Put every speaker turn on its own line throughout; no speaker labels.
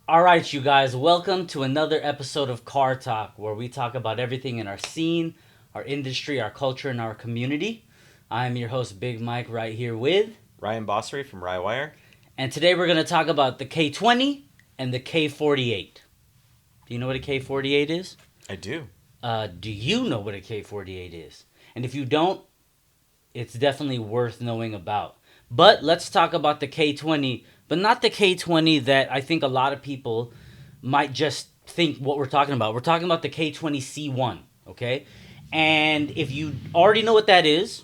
All right, you guys, welcome to another episode of Car Talk, where we talk about everything in our scene, our industry, our culture, and our community. I'm your host, Big Mike, right here with.
Ryan Bossery from Rywire.
And today we're going to talk about the K20 and the K48. Do you know what a K48 is?
I do.
Do you know what a K48 is? And if you don't, it's definitely worth knowing about. But let's talk about the K20, but not the K20 that I think a lot of people might just think what we're talking about. We're talking about the K20C1, okay? And if you already know what that is,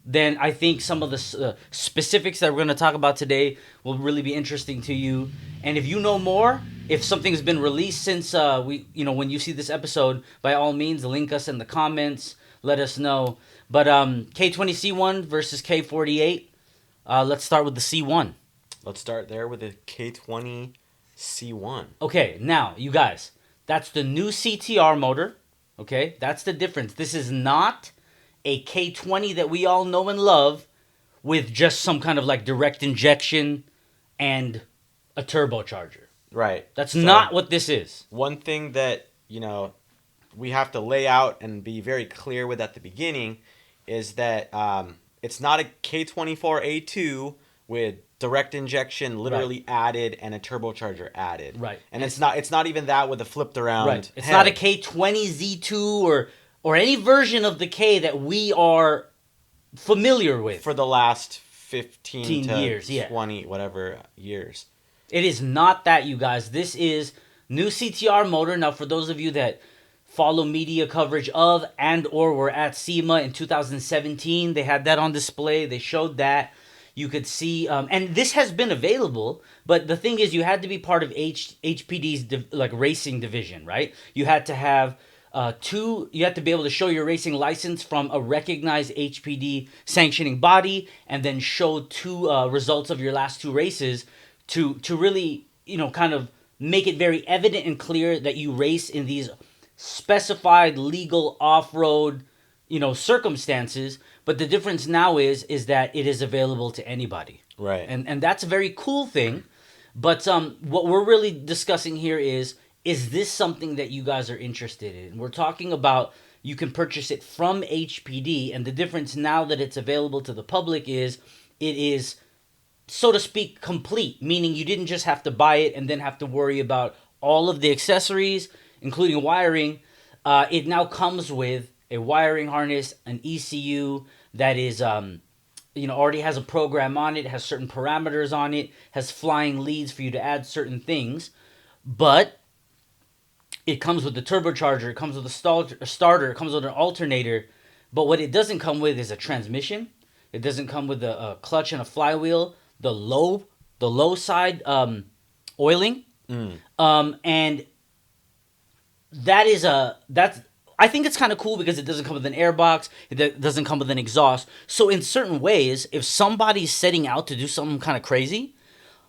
then I think some of the specifics that we're going to talk about today will really be interesting to you. And if you know more, if something's been released since when you see this episode, by all means, link us in the comments. Let us know. But K20C1 versus K48. Let's start with the C1.
Let's start there with the K20 C1.
Okay, now you guys, that's the new CTR motor. Okay, that's the difference. This is not a K20 that we all know and love with just some kind of like direct injection and a turbocharger.
Right.
That's not what this is.
One thing that, we have to lay out and be very clear with at the beginning is that it's not a K24A2 with direct injection literally added and a turbocharger added.
Right.
And it's not even that with a flipped around
Right. It's
head.
not a K20Z2 or any version of the K that we are familiar with.
For the last 15 to
years,
20, whatever years.
It is not that, you guys. This is new CTR motor. Now, for those of you that follow media coverage of and or were at SEMA in 2017, they had that on display. They showed that. You could see, and this has been available, but the thing is, you had to be part of HPD's racing division, right? You had to have you had to be able to show your racing license from a recognized HPD sanctioning body, and then show two results of your last two races to really, kind of make it very evident and clear that you race in these specified legal off-road, circumstances. But the difference now is that it is available to anybody.
Right.
And that's a very cool thing. But what we're really discussing here is this something that you guys are interested in? We're talking about you can purchase it from HPD, and the difference now that it's available to the public is it is, so to speak, complete, meaning you didn't just have to buy it and then have to worry about all of the accessories, including wiring. It now comes with a wiring harness, an ECU that is, already has a program on it, has certain parameters on it, has flying leads for you to add certain things. But it comes with the turbocharger, it comes with a starter, it comes with an alternator. But what it doesn't come with is a transmission. It doesn't come with a clutch and a flywheel. The low side oiling. And that's I think it's kind of cool because it doesn't come with an airbox. It doesn't come with an exhaust. So in certain ways, if somebody's setting out to do something kind of crazy,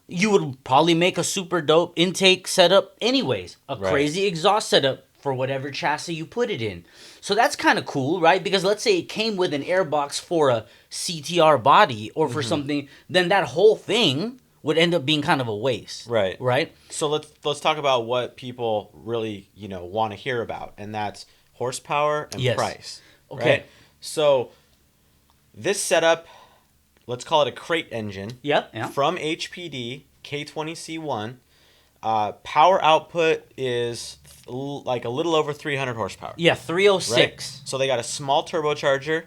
you would probably make a super dope intake setup anyways. A crazy exhaust setup for whatever chassis you put it in. So that's kind of cool, right? Because let's say it came with an airbox for a CTR body or for something, then that whole thing would end up being kind of a waste.
Right.
Right?
So let's talk about what people really, want to hear about, and that's horsepower and price.
Okay.
Right? So this setup, let's call it a crate engine.
Yeah.
From HPD, K20C1. Power output is like a little over 300 horsepower.
Yeah, 306.
Right? So they got a small turbocharger,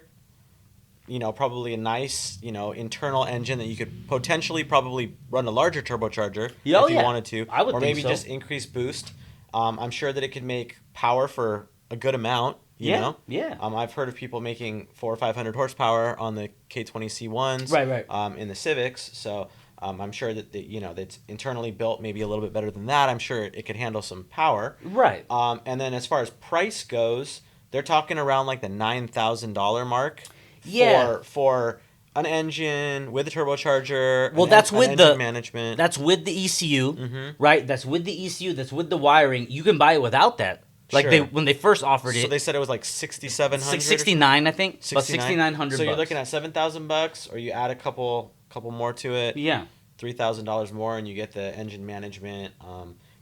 probably a nice, internal engine that you could potentially probably run a larger turbocharger if you wanted to.
I would
or
think
maybe
so.
just increase boost. I'm sure that it could make power for a good amount. You know?
Yeah.
I've heard of people making 400 or 500 horsepower on the K20C1s.
Right.
In the Civics. So I'm sure that that's internally built, maybe a little bit better than that. I'm sure it could handle some power.
Right.
And then as far as price goes, they're talking around like the $9,000 mark.
Yeah.
For an engine with a turbocharger.
Well, that's with
engine
the
management.
That's with the ECU, right? That's with the ECU. That's with the wiring. You can buy it without that. Like
Sure.
when they first offered it.
So they said it was like 6,700.
69, I think. About
69?
$6,900.
So you're looking at $7,000, or you add a couple more to it.
Yeah.
$3,000 more, and you get the engine management.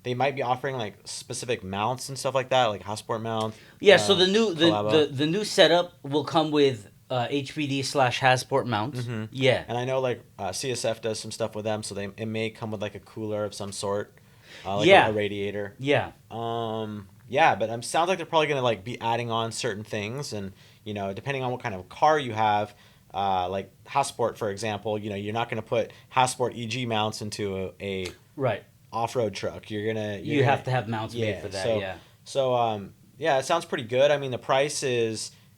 they might be offering like specific mounts and stuff like that, like Hotsport mount.
Yeah, so the new
Collabo.
the new setup will come with HPD slash Hasport mounts.
Mm-hmm.
Yeah,
And I know like CSF does some stuff with them, so it may come with like a cooler of some sort, like
yeah,
a radiator.
yeah.
Yeah, but sounds like they're probably gonna like be adding on certain things, and depending on what kind of car you have, like Hotsport for example, you're not gonna put Hotsport EG mounts into a
Right.
off-road truck.
You have to have mounts made
yeah.
for that.
So
Yeah.
yeah, it sounds pretty good. I mean, the price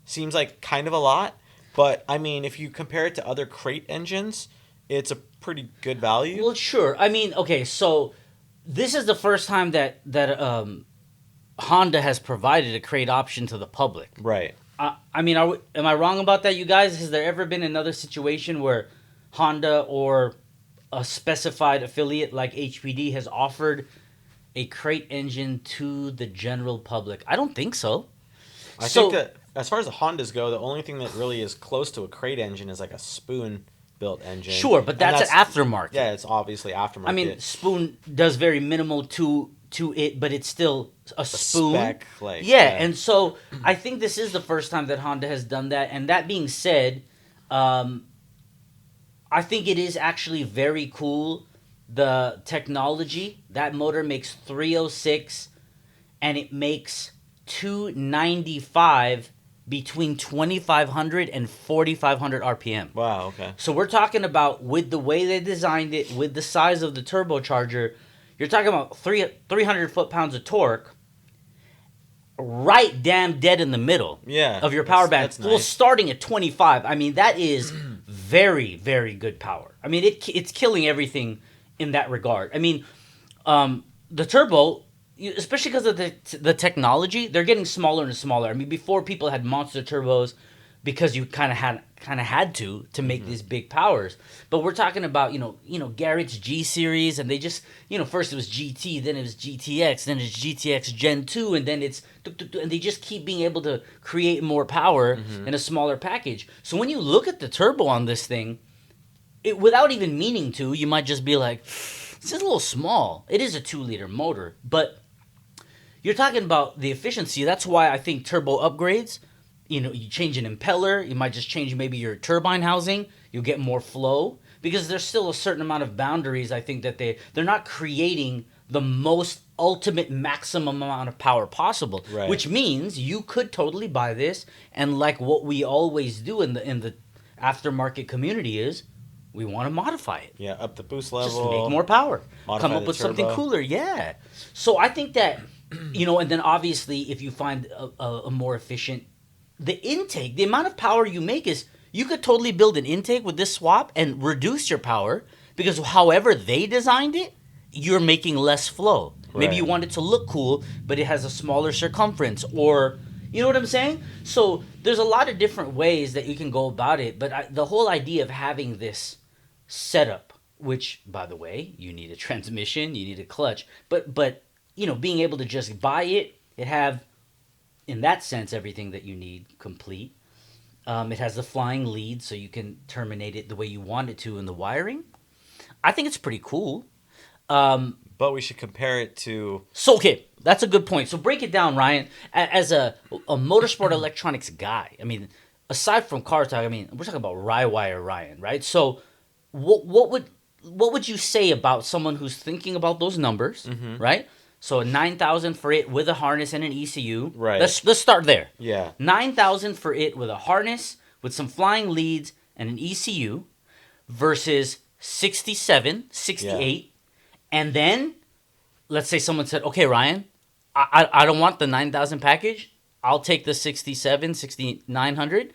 seems like kind of a lot, but I mean, if you compare it to other crate engines, it's a pretty good value.
Well, sure. I mean, okay, so this is the first time that Honda has provided a crate option to the public.
Right.
I mean, am I wrong about that, you guys? Has there ever been another situation where Honda or a specified affiliate like HPD has offered a crate engine to the general public? I don't think so.
I think that as far as the Hondas go, the only thing that really is close to a crate engine is like a Spoon built engine.
Sure, but that's an aftermarket.
Yeah, it's obviously aftermarket.
I mean, Spoon does very minimal to it, but it's still a Spoon.
Spec, like,
yeah, and so I think this is the first time that Honda has done that. And that being said, I think it is actually very cool. The technology, that motor makes 306 and it makes 295 between 2,500 and 4,500 RPM.
Wow, okay.
So we're talking about, with the way they designed it, with the size of the turbocharger, you're talking about 300 foot-pounds of torque right damn dead in the middle of your power band.
That's nice.
Well, starting at 25. I mean, that is very, very good power. I mean, it's killing everything in that regard. I mean, the turbo, especially because of the technology, they're getting smaller and smaller. I mean, before people had monster turbos because you kind of had to make these big powers. But we're talking about Garrett's G series, and they just first it was GT, then it was GTX, then it's GTX Gen 2, and then and they just keep being able to create more power in a smaller package. So when you look at the turbo on this thing, without even meaning to, you might just be like, this is a little small. It is a 2-liter motor, but you're talking about the efficiency. That's why I think turbo upgrades, you change an impeller, you might just change maybe your turbine housing, you'll get more flow, because there's still a certain amount of boundaries. I think that they're not creating the most ultimate maximum amount of power possible,
right.
Which means you could totally buy this, and like what we always do in the aftermarket community is, we want to modify it.
Yeah, up the boost level.
Just make more power. Come up with something cooler. Yeah. So I think that, and then obviously if you find a more efficient, the intake, the amount of power you make is, you could totally build an intake with this swap and reduce your power, because however they designed it, you're making less flow. Right. Maybe you want it to look cool, but it has a smaller circumference, or you know what I'm saying? So there's a lot of different ways that you can go about it, but the whole idea of having this setup, which, by the way, you need a transmission, you need a clutch, but being able to just buy it have, in that sense, everything that you need complete. It has the flying lead, so you can terminate it the way you want it to in the wiring. I think it's pretty cool.
But we should compare it to...
So, okay, that's a good point. So break it down, Ryan. As a motorsport electronics guy, I mean, aside from car talk, I mean, we're talking about Rye-Wire Ryan, right? So what would you say about someone who's thinking about those numbers, right? So 9,000 for it with a harness and an ECU.
Right.
Let's start there.
Yeah.
9,000 for it with a harness, with some flying leads and an ECU, versus 67, 68. Yeah. And then, let's say someone said, okay, Ryan, I don't want the 9,000 package. I'll take the 67, 6,900,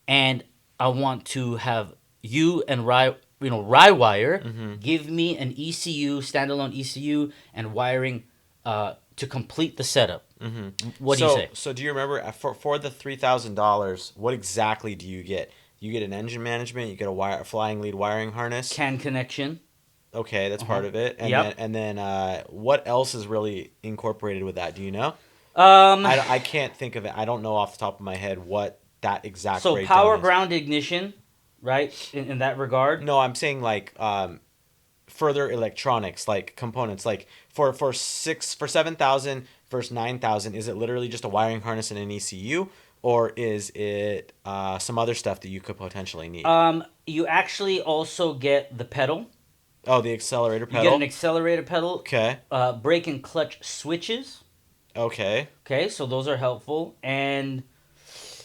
and I want to have you and Rye-Wire give me an ECU, standalone ECU, and wiring to complete the setup. What do you say?
So do you remember, for the $3,000, what exactly do you get? You get an engine management, you get a flying lead wiring harness.
CAN connection.
Okay, that's part of it. And then what else is really incorporated with that? Do you know? I can't think of it. I don't know off the top of my head what that exact breakdown is.
So power ground ignition, right? In that regard.
No, I'm saying like further electronics, like components, like for 7,000 versus 9,000, is it literally just a wiring harness and an ECU, or is it some other stuff that you could potentially need?
You actually also get the pedal.
Oh, the accelerator
You get an
pedal.
accelerator pedal,
Okay.
brake and clutch switches.
Okay.
Okay, so those are helpful. And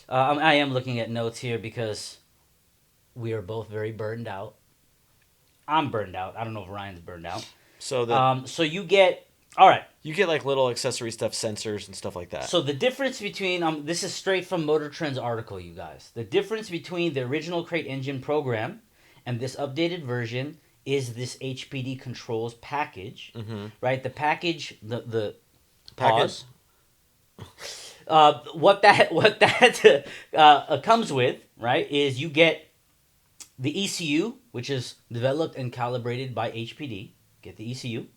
I am looking at notes here because we are both very burned out. I'm burned out. I don't know if Ryan's burned out.
So the
So you get, all right.
you get like little accessory stuff, sensors and stuff like that.
So the difference between this is straight from Motor Trend's article, you guys. The difference between the original crate engine program and this updated version is this HPD controls package, right? The package, the
Package.
pause. What that comes with, right, is you get the ECU, which is developed and calibrated by HPD. Get the ECU.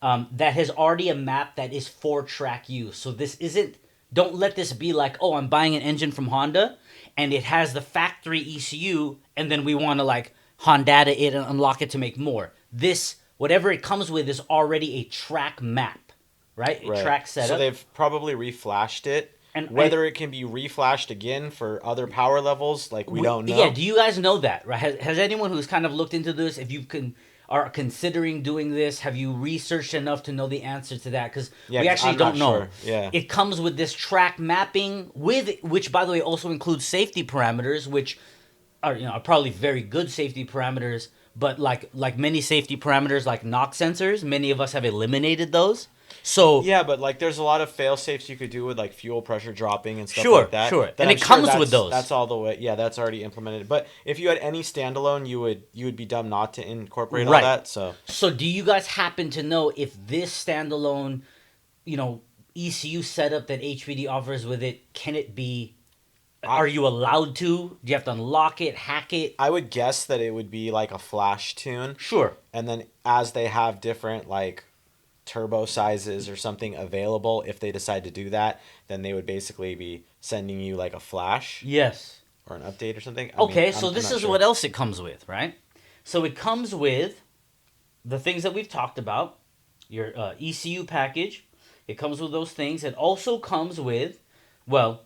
That has already a map that is for track use. So this isn't. Don't let this be like, oh, I'm buying an engine from Honda, and it has the factory ECU, and then we want to like Honda it and unlock it to make more. This, whatever it comes with, is already a track map, right? A track setup.
So they've probably reflashed it.
And
whether it can be reflashed again for other power levels, like we don't know.
Yeah, do you guys know that? Right? Has anyone who's kind of looked into this, if you are considering doing this, have you researched enough to know the answer to that? Because we actually
I'm
don't
not
know.
sure. Yeah.
It comes with this track mapping, which by the way also includes safety parameters, which are probably very good safety parameters. But like many safety parameters, like NOx sensors, many of us have eliminated those. So
yeah, but like there's a lot of fail safes you could do with like fuel pressure dropping and stuff
Sure,
like that.
sure.
That
And
I'm
it comes
that's-
with those.
That's all the way. Yeah, that's already implemented. But if you had any standalone, you would be dumb not to incorporate all
Right.
that. So
do you guys happen to know if this standalone, ECU setup that HPD offers with it, can it be? Are you allowed to? Do you have to unlock it, hack it?
I would guess that it would be like a flash tune.
Sure.
And then as they have different like turbo sizes or something available, if they decide to do that, then they would basically be sending you like a flash
Yes.
or an update or something.
Okay,
I'm
this
not
is
sure.
what else it comes with, right? So it comes with the things that we've talked about, your ECU package. It comes with those things. It also comes with,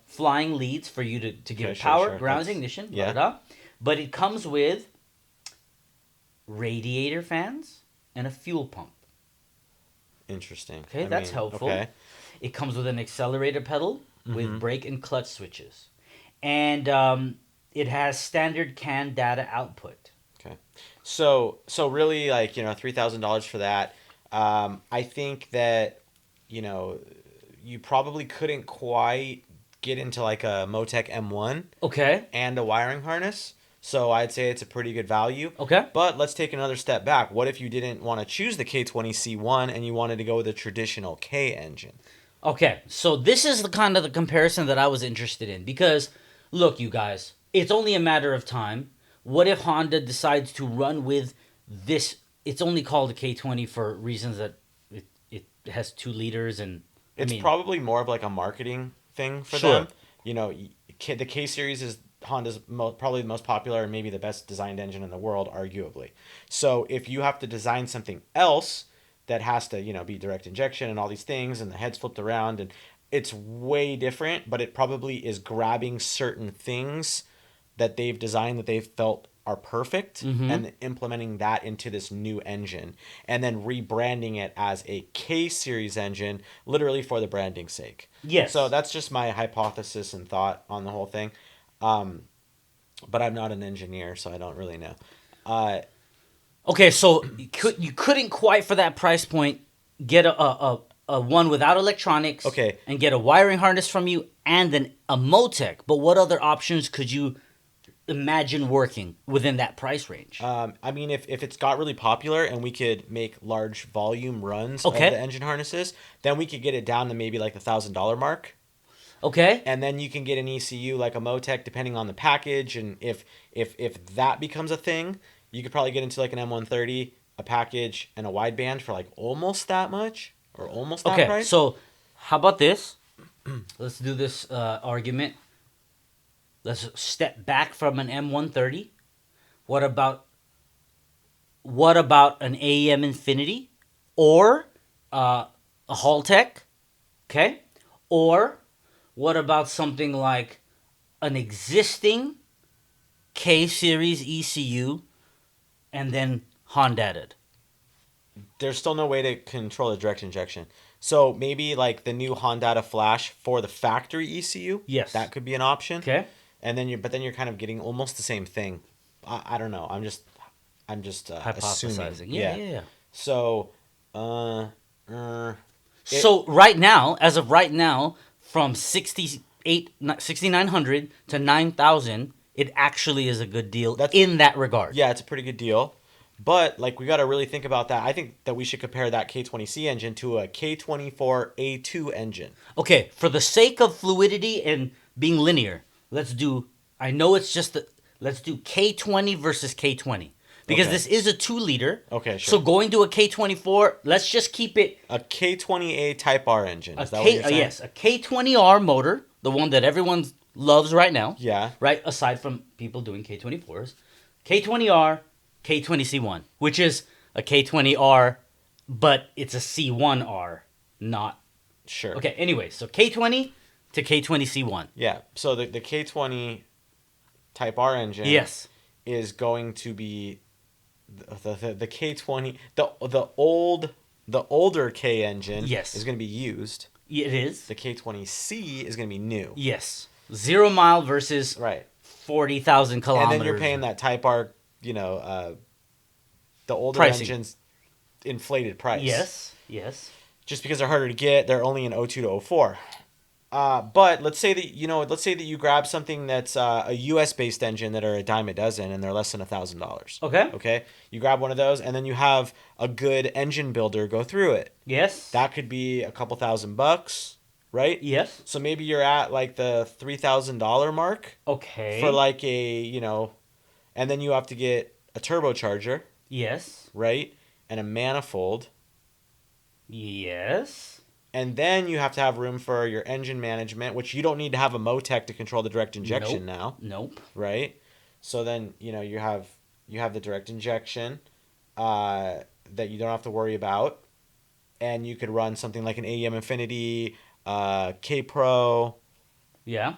flying leads for you to give
Sure,
power,
sure.
ground,
That's-
ignition,
yeah.
blah, blah. But it comes with radiator fans and a fuel pump.
Interesting.
Okay, that's helpful.
Okay.
It comes with an accelerator pedal with brake and clutch switches. And it has standard CAN data output.
Okay. So really like, $3,000 for that. I think that, you probably couldn't quite get into like a Motec M1
Okay.
and a wiring harness. So I'd say it's a pretty good value.
Okay.
But let's take another step back. What if you didn't want to choose the K20C1 and you wanted to go with a traditional K engine?
Okay, so this is the kind of the comparison that I was interested in because, look, you guys, it's only a matter of time. What if Honda decides to run with this? It's only called a K20 for reasons that it has 2 liters and
It's probably more of like a marketing thing for
Sure.
them. The K series is Honda's probably the most popular and maybe the best designed engine in the world, arguably. So if you have to design something else that has to, be direct injection and all these things and the head's flipped around and it's way different, but it probably is grabbing certain things that they've designed that they've felt are perfect and implementing that into this new engine and then rebranding it as a K series engine literally for the branding's sake.
Yes.
So that's just my hypothesis and thought on the whole thing. But I'm not an engineer, so I don't really know.
Okay, so you couldn't quite for that price point get a one without electronics.
Okay.
And get a wiring harness from you and a Motec. But what other options could you imagine working within that price range?
If it's got really popular and we could make large volume runs
Okay.
of the engine harnesses, then we could get it down to maybe like the $1,000 mark.
Okay.
And then you can get an ECU like a Motec depending on the package. And if that becomes a thing, you could probably get into like an M130, a package, and a wideband for like almost that much or almost that
Okay,
price.
so how about this? Let's do this argument. Let's step back from an M130. What about what about an AEM Infinity or a Haltech? Okay, or what about something like an existing K series ECU and then Hondaed?
There's still no way to control the direct injection. So maybe like the new Honda Flash for the factory ECU.
Yes.
That could be an option.
Okay.
And then you're kind of getting almost the same thing. I don't know. I'm just assuming.
Hypothesizing. Yeah.
So, uh,
So right now, as of right now, from 6,900 to 9,000, it actually is a good deal in that regard.
yeah, it's a pretty good deal. But like we got to really think about that. I think that we should compare that K20C engine to a K24A2 engine.
Okay, for the sake of fluidity and being linear, let's do. I know it's just let's do K20 versus K20 because
Okay.
this is a 2 liter.
Okay, sure.
So going to a K24, let's just keep it
A K20A Type R engine. Is that what you're saying?
yes, a K20R motor, the one that everyone loves right now.
Yeah.
Right, aside from people doing K24s, K20R, K20C1, which is a K20R, but it's a C1R, not.
Sure.
Okay, anyway, so K20 to K20C1.
Yeah. So the K20 Type R engine.
Yes.
Is going to be the K20 the older K engine.
Yes.
Is going to be used.
It is.
The K20C is going to be new.
Yes. 0 mile versus
Right.
40,000 kilometers.
And then you're paying that Type R, the older
Pricing.
engines inflated price.
Yes.
Just because they're harder to get, they're only in 02 to 04. But let's say that you grab something that's a US based engine that are a dime a dozen and they're less than $1,000.
Okay.
Okay. You grab one of those and then you have a good engine builder go through it.
Yes.
That could be a couple $1,000, right?
Yes.
So maybe you're at like the $3,000 mark
Okay.
for like and then you have to get a turbocharger,
Yes.
right? And a manifold.
Yes.
And then you have to have room for your engine management, which you don't need to have a Motec to control the direct injection now,
Nope.
right? So then you have the direct injection that you don't have to worry about, and you could run something like an AEM Infinity, K Pro,
Yeah.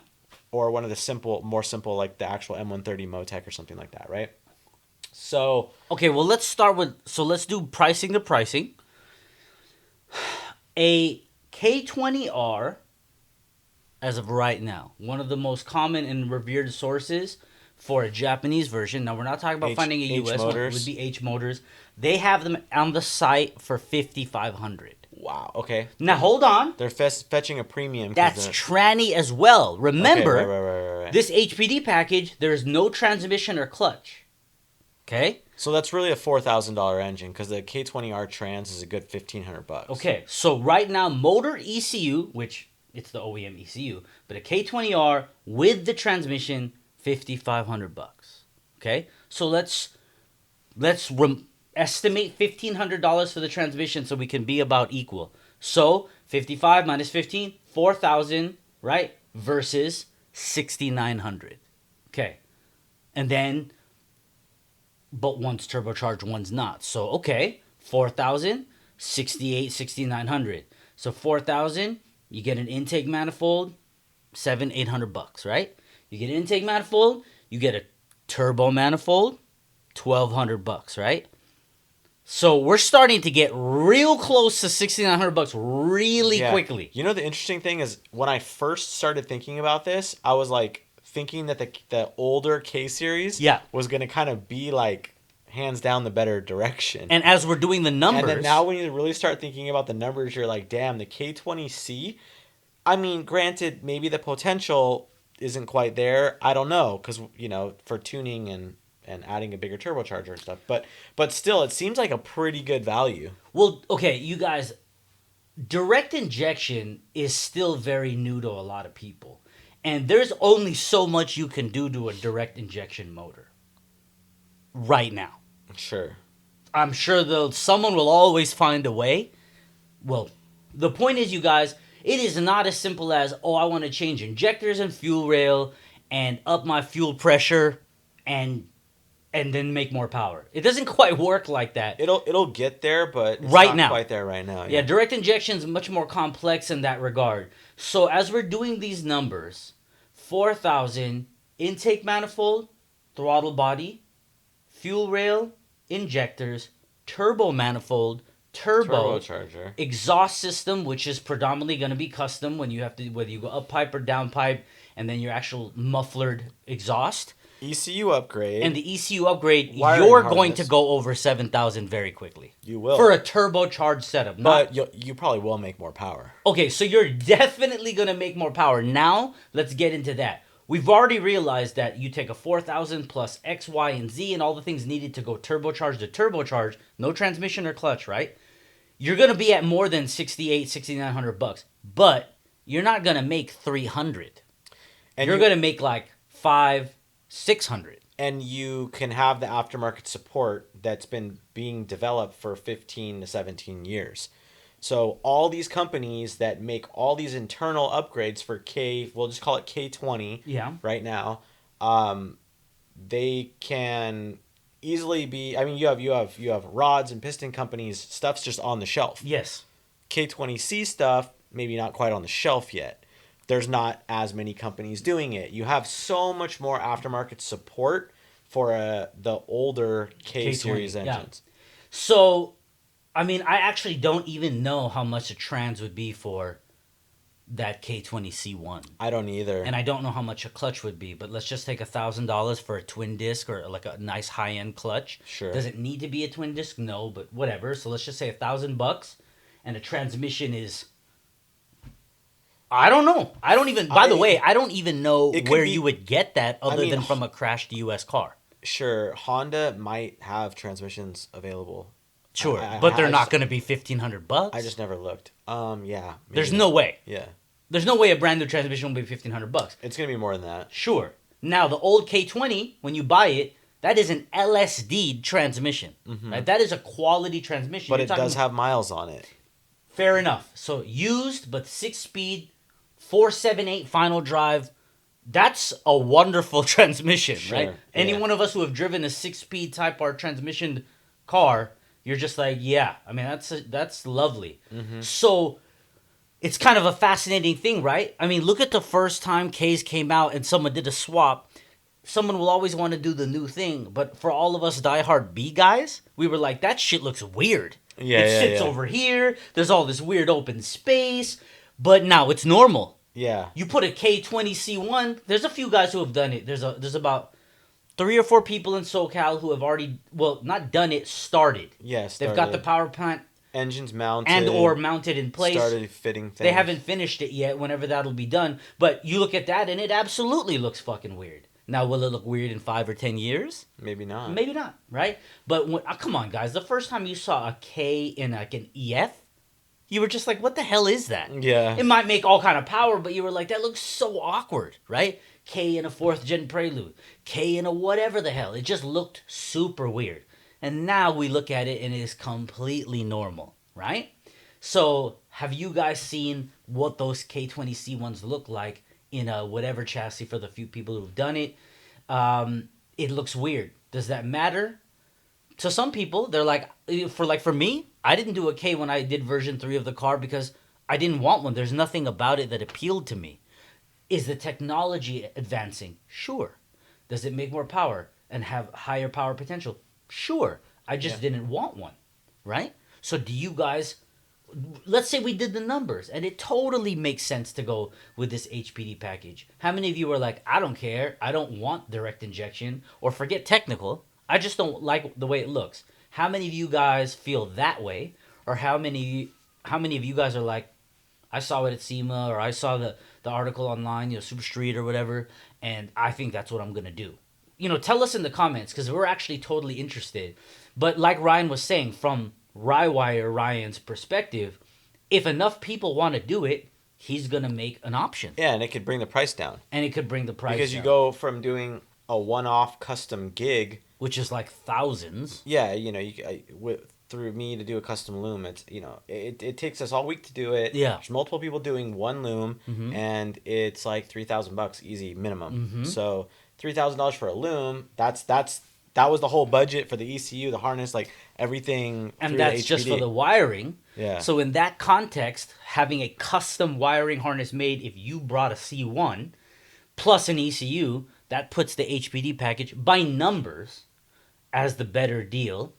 or one of the more simple like the actual M130 Motec or something like that, right? So
Okay, well, let's do pricing to pricing. A K20R, as of right now, one of the most common and revered sources for a Japanese version. Now, we're not talking about finding a US one. It would be H Motors. They have them on the site for $5,500.
wow, okay,
Now, hold on.
they're fetching a premium.
That's tranny as well. Remember,
okay, right.
this HPD package, there is no transmission or clutch. Okay?
So that's really a $4,000 engine because the K20R Trans is a good $1,500.
Okay, so right now, motor ECU, which it's the OEM ECU, but a K20R with the transmission, $5,500. Okay, so let's estimate $1,500 for the transmission so we can be about equal. So 55 minus 15, 4,000, right? Versus 6,900. Okay, and then. But one's turbocharged, one's not. So, okay, 4,000, 68, 6,900. So 4,000, you get an intake manifold, $700-800, right? You get an intake manifold, you get a turbo manifold, $1,200, right? So we're starting to get real close to $6,900 really quickly.
You know, the interesting thing is when I first started thinking about this, I was like thinking that the older K series was going to kind of be like hands down the better direction.
And as we're doing the numbers.
And then now when you really start thinking about the numbers, you're like, damn, the K20C, I mean, granted, maybe the potential isn't quite there. I don't know, because, for tuning and adding a bigger turbocharger and stuff. But still, it seems like a pretty good value.
Well, okay, you guys, direct injection is still very new to a lot of people. And there's only so much you can do to a direct injection motor right now.
Sure.
I'm sure someone will always find a way. Well, the point is, you guys, it is not as simple as, I want to change injectors and fuel rail and up my fuel pressure and and then make more power. It doesn't quite work like that.
It'll get there, but it's
Right
not
now.
quite there right now.
Yeah, direct injection is much more complex in that regard. So as we're doing these numbers, 4,000 intake manifold, throttle body, fuel rail, injectors, turbo manifold, turbo,
Turbocharger.
exhaust system, which is predominantly going to be custom when you have to, whether you go up pipe or down pipe, and then your actual mufflered exhaust.
ECU upgrade.
And the ECU upgrade,
Wiring
you're going to
harness.
go over 7,000 very quickly.
You will.
For a turbocharged setup.
But you probably will make more power.
Okay, so you're definitely going to make more power. Now, let's get into that. We've already realized that you take a 4,000 plus X, Y, and Z and all the things needed to go turbocharge to turbocharge, no transmission or clutch, right? You're going to be at more than 6,800, 6,900 bucks, but you're not going to make 300.
And
you're going to make like 500, 600.
And you can have the aftermarket support that's been being developed for 15 to 17 years. So all these companies that make all these internal upgrades for we'll just call it K20 right now, they can easily be, I mean, you have rods and piston companies, stuff's just on the shelf.
Yes.
K20C stuff, maybe not quite on the shelf yet. There's not as many companies doing it. You have so much more aftermarket support for the older K-series engines.
Yeah. So, I mean, I actually don't even know how much a trans would be for that K20C1.
I don't either.
And I don't know how much a clutch would be, but let's just take $1,000 for a twin disc or like a nice high-end clutch.
Sure.
Does it need to be a twin disc? No, but whatever. So let's just say $1,000 and a transmission is... I don't know. I don't even... By the way, I don't even know where you would get that other than from a crashed U.S. car.
Sure. Honda might have transmissions available.
Sure, but they're not going to be $1,500.
I just never looked. Yeah. Maybe.
There's no way.
Yeah.
There's no way a brand new transmission will be $1,500.
It's going to be more than that.
Sure. Now, the old K20, when you buy it, that is an LSD transmission. Mm-hmm. Right? That is a quality transmission.
But it does have miles on it.
Fair enough. So, used, but 6-speed, 478 final drive. That's a wonderful transmission, right?
Yeah.
Any one of us who have driven a 6-speed Type R transmission car, you're just like, yeah. I mean, that's lovely. Mm-hmm. So, it's kind of a fascinating thing, right? I mean, look at the first time K's came out and someone did a swap. Someone will always want to do the new thing, but for all of us diehard B guys, we were like, that shit looks weird. It sits over here. There's all this weird open space, but now it's normal.
Yeah.
You put a K20C1, there's a few guys who have done it. There's about 3 or 4 people in SoCal who have already, well, not done it, started.
Yes,
They've got the power plant
engines mounted
and or mounted in place.
Started fitting things.
They haven't finished it yet, whenever that'll be done. But you look at that and it absolutely looks fucking weird. Now, will it look weird in 5 or 10 years?
Maybe not.
Maybe not, right? But come on, guys. The first time you saw a K in like an EF, you were just like, what the hell is that?
Yeah.
It might make all kind of power, but you were like, that looks so awkward, right? K in a 4th gen Prelude. K in a whatever the hell. It just looked super weird. And now we look at it and it is completely normal, right? So have you guys seen what those K20C1s look like in a whatever chassis for the few people who've done it? It looks weird. Does that matter? To some people, they're like, for me, I didn't do a K when I did version 3 of the car because I didn't want one. There's nothing about it that appealed to me. Is the technology advancing? Sure. Does it make more power and have higher power potential? Sure. I just didn't want one, right? So do you guys, let's say we did the numbers and it totally makes sense to go with this HPD package. How many of you are like, I don't care. I don't want direct injection, or forget technical. I just don't like the way it looks. How many of you guys feel that way? Or how many of you guys are like, I saw it at SEMA, or I saw the article online, Super Street or whatever, and I think that's what I'm going to do. Tell us in the comments, because we're actually totally interested. But like Ryan was saying, from Ryan's perspective, if enough people want to do it, he's going to make an option.
Yeah, and it could bring the price down.
Because
you go from doing a one-off custom gig,
which is like thousands.
Yeah, through me to do a custom loom, it's it takes us all week to do it.
Yeah,
there's multiple people doing one loom, and it's like $3,000 easy minimum. So $3,000 for a loom, that's that was the whole budget for the ECU, the harness, like everything.
And
through
that's
the
just for
HPD.
the wiring.
Yeah.
So in that context, having a custom wiring harness made if you brought a C1 plus an ECU, that puts the HPD package by numbers as the better deal.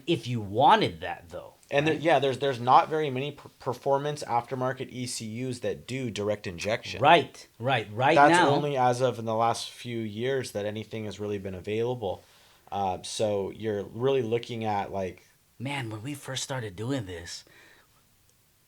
If you wanted that though.
And
right?
there's not very many performance aftermarket ECUs that do direct injection.
Right
That's
now.
only as of in the last few years that anything has really been available. So you're really looking at like,
Man, when we first started doing this,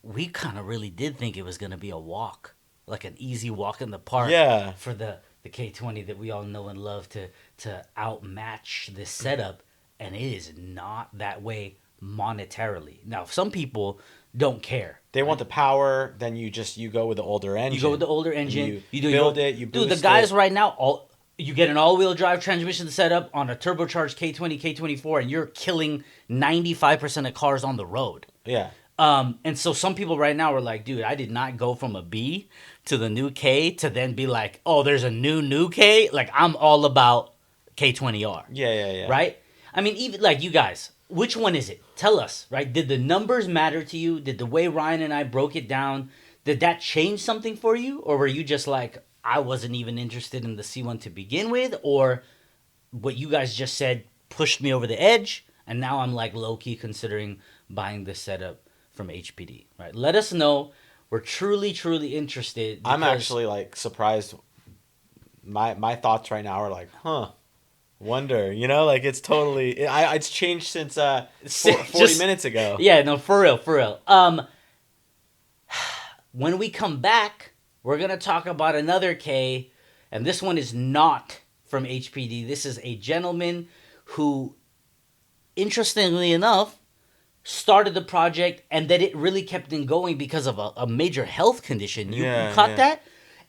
we kind of really did think it was going to be a walk, like an easy walk in the park
Yeah.
for the K20 that we all know and love to outmatch this setup, and it is not that way monetarily. Now, some people don't care.
they want the power, then you go with the older engine.
You go with the older engine.
You
do
build it. You
dude.
boost
The guys
it.
right now, you get an all-wheel drive transmission setup on a turbocharged K20, K24, and you're killing 95% of cars on the road.
Yeah.
And so some people right now are like, dude, I did not go from a B to the new K to then be like, oh, there's a new K. Like, I'm all about K20R.
Yeah.
Right? I mean, even like you guys, which one is it? Tell us, right? Did the numbers matter to you? Did the way Ryan and I broke it down, did that change something for you? Or were you just like, I wasn't even interested in the C1 to begin with? Or what you guys just said pushed me over the edge, and now I'm like low-key considering buying this setup from HPD, right? Let us know. We're truly interested.
I'm actually like surprised. My thoughts right now are like, wonder, like it's totally, it's changed since 40 minutes ago.
Yeah, no, for real. When we come back, we're going to talk about another K, and this one is not from HPD. This is a gentleman who, interestingly enough, started the project and that it really kept in going because of a major health condition. You caught that?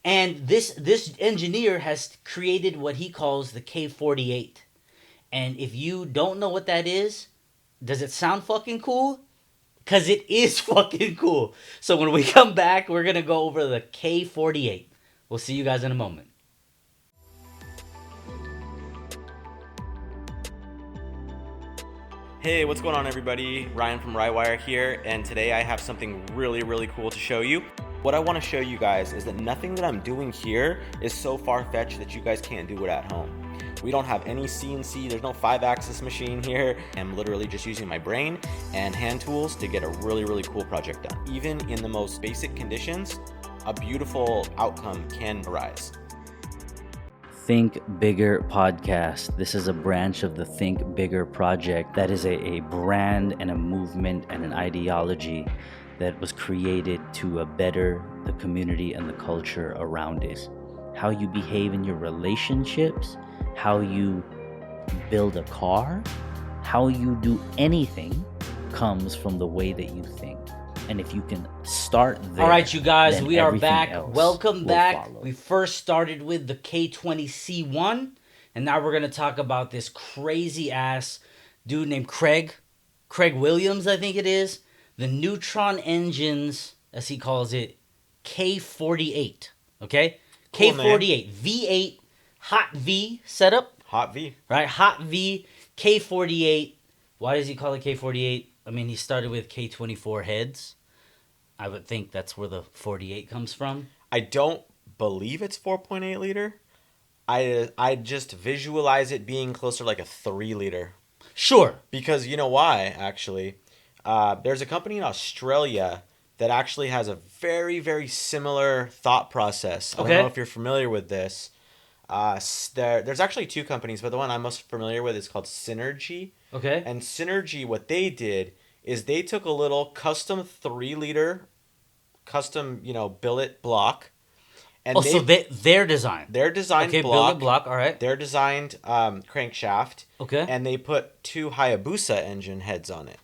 And this engineer has created what he calls the K48. And if you don't know what that is, does it sound fucking cool? Because it is fucking cool. So when we come back, we're going to go over the K48. We'll see you guys in a moment.
Hey, what's going on, everybody? Ryan from Rywire here, and today I have something really cool to show you. What I want to show you guys is that nothing that I'm doing here is so far-fetched that you guys can't do it at home. We don't have any CNC, there's no 5-axis machine here. I'm literally just using my brain and hand tools to get a really cool project done. Even in the most basic conditions, a beautiful outcome can arise.
Think Bigger podcast. This is a branch of the Think Bigger project that is a brand and a movement and an ideology that was created to better the community and the culture around it. How you behave in your relationships, how you build a car, how you do anything comes from the way that you think. And if you can start there. All right, you guys, we are back. Welcome back. Follow. We first started with the K20C1, and now we're going to talk about this crazy ass dude named Craig Williams, I think it is. The Neutron Engines, as he calls it, K48. Okay?
Cool,
K48. V8, Hot V setup.
Hot V.
Right? Hot V, K48. Why does he call it K48? I mean, he started with K24 heads. I would think that's where the 48 comes from.
I don't believe it's 4.8 liter. I just visualize it being closer like a 3 liter.
Sure.
Because you know why, actually? There's a company in Australia that actually has a very similar thought process. I don't know if you're familiar with this. There's actually 2 companies, but the one I'm most familiar with is called Synergy.
Okay.
And Synergy, what they did is they took a little custom 3 liter custom, billet block. And
so their design.
Their designed
block. Billet block, all right.
Their designed crankshaft.
Okay.
And they put 2 Hayabusa engine heads on it.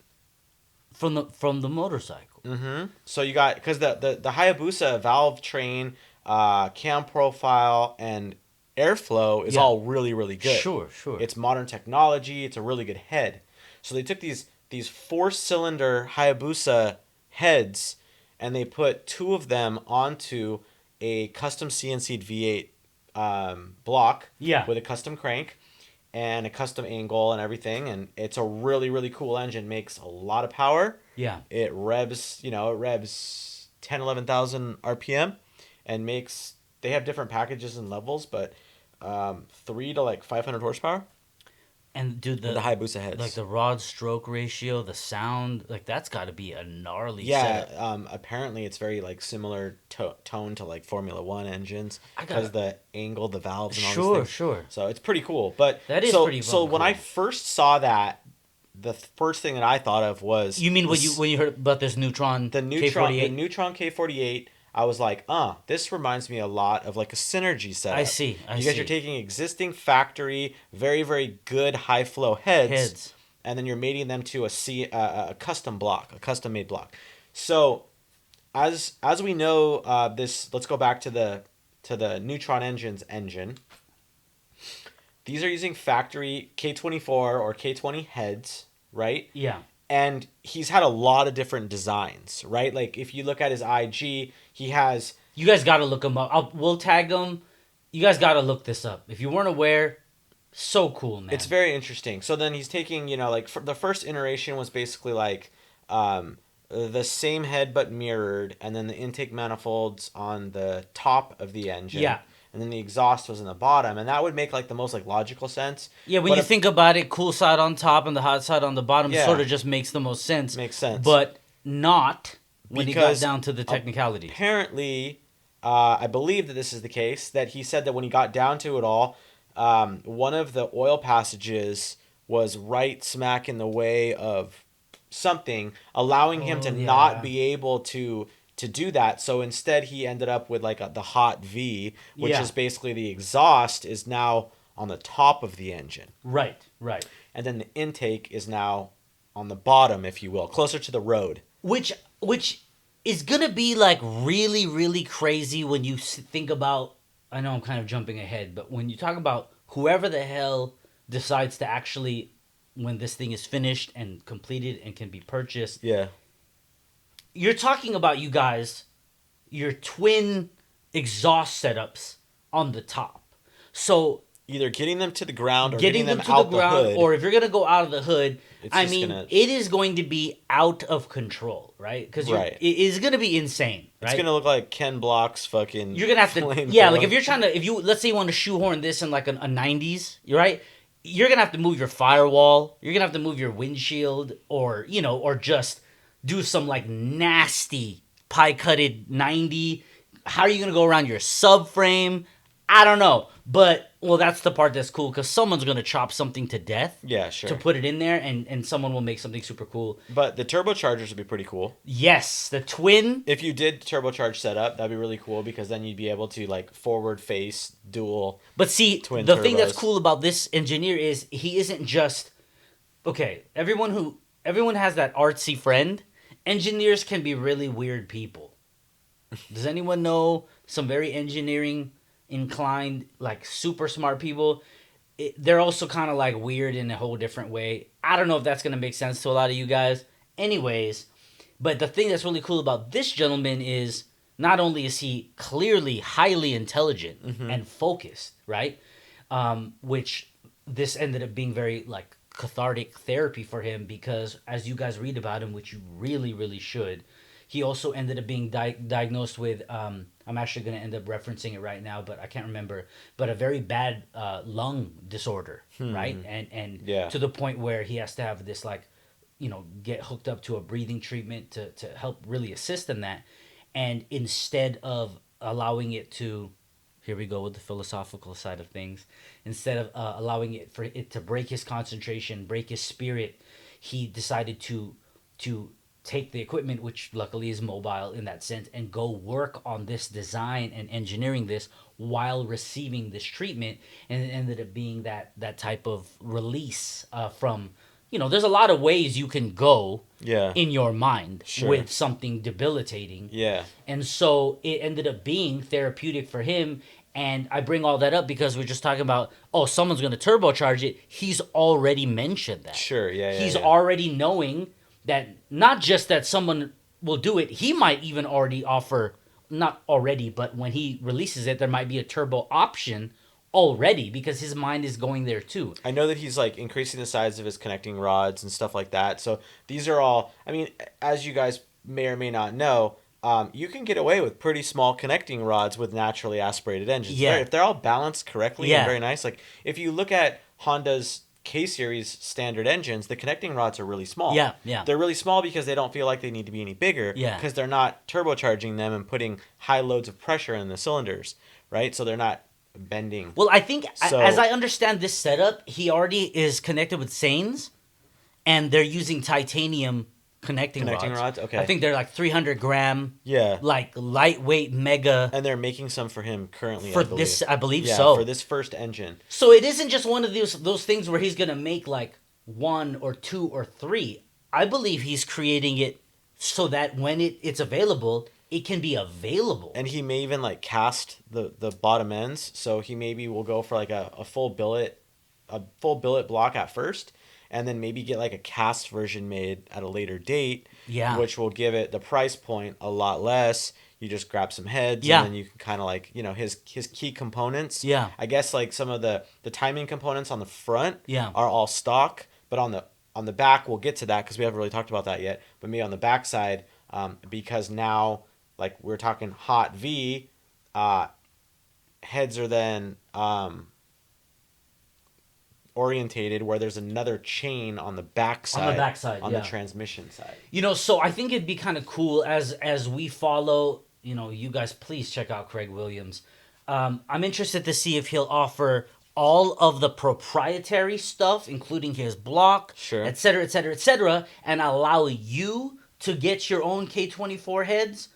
From the motorcycle.
Mm-hmm. So you got, because the Hayabusa valve train, cam profile, and airflow is all really good.
Sure.
It's modern technology. It's a really good head. So they took these 4-cylinder Hayabusa heads, and they put 2 of them onto a custom CNC'd V8 block with a custom crank, and a custom angle and everything, and it's a really really cool engine. Makes a lot of power.
Yeah.
It revs, it revs 10, 11,000 RPM, and makes. They have different packages and levels, but 3 to like 500 horsepower.
And dude,
With the
the
Hayabusa heads.
like the rod stroke ratio, the sound, like that's got to be a gnarly
Yeah,
setup.
apparently it's very like similar tone to like Formula One engines
I
because
got
the angle, the valves, and all these
sure,
things.
sure.
So it's pretty cool. But
That is
so
pretty
so
fucking
when I
cool.
first saw that, the first thing that I thought of was
You mean when you
this,
when you heard about this Neutron
the Neutron the
K48?
Neutron K48. I was like, this reminds me a lot of like a synergy
I
setup.
see. I
You guys are
see.
taking existing factory, very very good high flow heads,
Heads.
and then you're mating them to a custom block, a custom made block. So as we know, let's go back to the Neutron engine. These are using factory K24 or K20 heads, right?
Yeah.
And he's had a lot of different designs, right? Like if you look at his IG, he has.
You guys got to look them up. We'll tag them. You guys got to look this up. If you weren't aware, so cool, man.
It's very interesting. So then he's taking, like the first iteration was basically like the same head but mirrored, and then the intake manifolds on the top of the engine.
Yeah.
And then the exhaust was in the bottom, and that would make like the most like logical sense.
Yeah, when
But
you think about it, cool side on top and the hot side on the bottom
Yeah.
sort of just makes the most sense.
Makes sense.
But not when he got
Because
down to the technicalities.
Apparently, I believe that this is the case, that he said that when he got down to it all, one of the oil passages was right smack in the way of something, allowing him to
Oh, yeah.
not be able to do that. So instead, he ended up with like the hot V, which
Yeah.
is basically the exhaust is now on the top of the engine,
Right, right.
and then the intake is now on the bottom, if you will, closer to the road.
Which is gonna be like really really crazy when you think about. I know I'm kind of jumping ahead, but when you talk about whoever the hell decides to actually, when this thing is finished and completed and can be purchased,
Yeah.
you're talking about you guys, your twin exhaust setups on the top. So
Either getting them to the ground or
getting them to the
out
ground,
hood.
or if you're gonna go out of the hood,
It's
I
just
mean,
gonna-
it is going to be out of control, right? Because
Right.
it is gonna be insane, right?
It's gonna look like Ken Block's fucking.
You're gonna have to,
flamethrower.
yeah. Like if you're trying to, if you let's say you want to shoehorn this in like a '90s, you're right. You're gonna have to move your firewall. You're gonna have to move your windshield, or or just do some like nasty pie cutted 90. How are you gonna go around your subframe? I don't know, but well, that's the part that's cool because someone's gonna chop something to death.
Yeah, sure.
To put it in there, and someone will make something super cool.
But the turbochargers would be pretty cool.
Yes, the twin.
If you did turbocharge setup, that'd be really cool because then you'd be able to like forward face dual.
But see,
Twin
the thing that's
turbos.
cool about this engineer is he isn't just okay. Everyone has that artsy friend. Engineers can be really weird people. Does anyone know some very engineering inclined, like super smart people? They're also kind of like weird in a whole different way. I don't know if that's gonna make sense to a lot of you guys. Anyways, but the thing that's really cool about this gentleman is not only is he clearly highly intelligent and focused, right? Which this ended up being very like cathartic therapy for him because as you guys read about him, which you really, really should, he also ended up being diagnosed with, I'm actually going to end up referencing it right now, but I can't remember, but a very bad lung disorder, right? And
Yeah.
to the point where he has to have this like, get hooked up to a breathing treatment to help really assist in that. And instead of allowing it to, here we go with the philosophical side of things, instead of allowing it for it to break his concentration, break his spirit, he decided to take the equipment, which luckily is mobile in that sense, and go work on this design and engineering this while receiving this treatment. And it ended up being that type of release from, there's a lot of ways you can go
Yeah.
in your mind
Sure.
with something debilitating.
Yeah.
And so it ended up being therapeutic for him. And I bring all that up because we're just talking about, someone's going to turbocharge it. He's already mentioned that.
Sure. Yeah.
He's
yeah.
already knowing that not just that someone will do it, he might even already offer, not already, but when he releases it, there might be a turbo option already because his mind is going there too.
I know that he's like increasing the size of his connecting rods and stuff like that. So these are all. I mean, as you guys may or may not know, you can get away with pretty small connecting rods with naturally aspirated engines.
Yeah.
If they're all balanced correctly
Yeah.
and very nice. Like if you look at Honda's K series standard engines, the connecting rods are really small.
Yeah, yeah.
They're really small because they don't feel like they need to be any bigger.
Yeah.
Because they're not turbocharging them and putting high loads of pressure in the cylinders, right? So they're not bending.
Well, I think
So-
as I understand this setup, he already is connected with Sains, and they're using titanium connecting
Rods? Okay.
I think they're like 300 gram,
Yeah.
like lightweight mega
And they're making some for him currently.
for
I believe.
this. I believe
Yeah,
so.
for this first engine.
So it isn't just one of those things where he's gonna make like 1 or 2 or 3. I believe he's creating it so that when it's available, it can be available.
And he may even like cast the bottom ends, so he maybe will go for like a full billet block at first, and then maybe get like a cast version made at a later date.
Yeah.
Which will give it the price point a lot less. You just grab some heads,
Yeah.
and then you can kind of like, you know, his key components.
Yeah.
I guess like some of the timing components on the front
Yeah.
are all stock, but on the back, we'll get to that because we haven't really talked about that yet. But maybe on the back side, because now, like we're talking hot V, heads are then orientated where there's another chain on the backside.
On the backside,
on
yeah.
the transmission side.
You know, so I think it'd be kind of cool as we follow. You know, you guys please check out Craig Williams. I'm interested to see if he'll offer all of the proprietary stuff, including his block,
Sure.
et cetera, et cetera, et cetera, and allow you to get your own K24 heads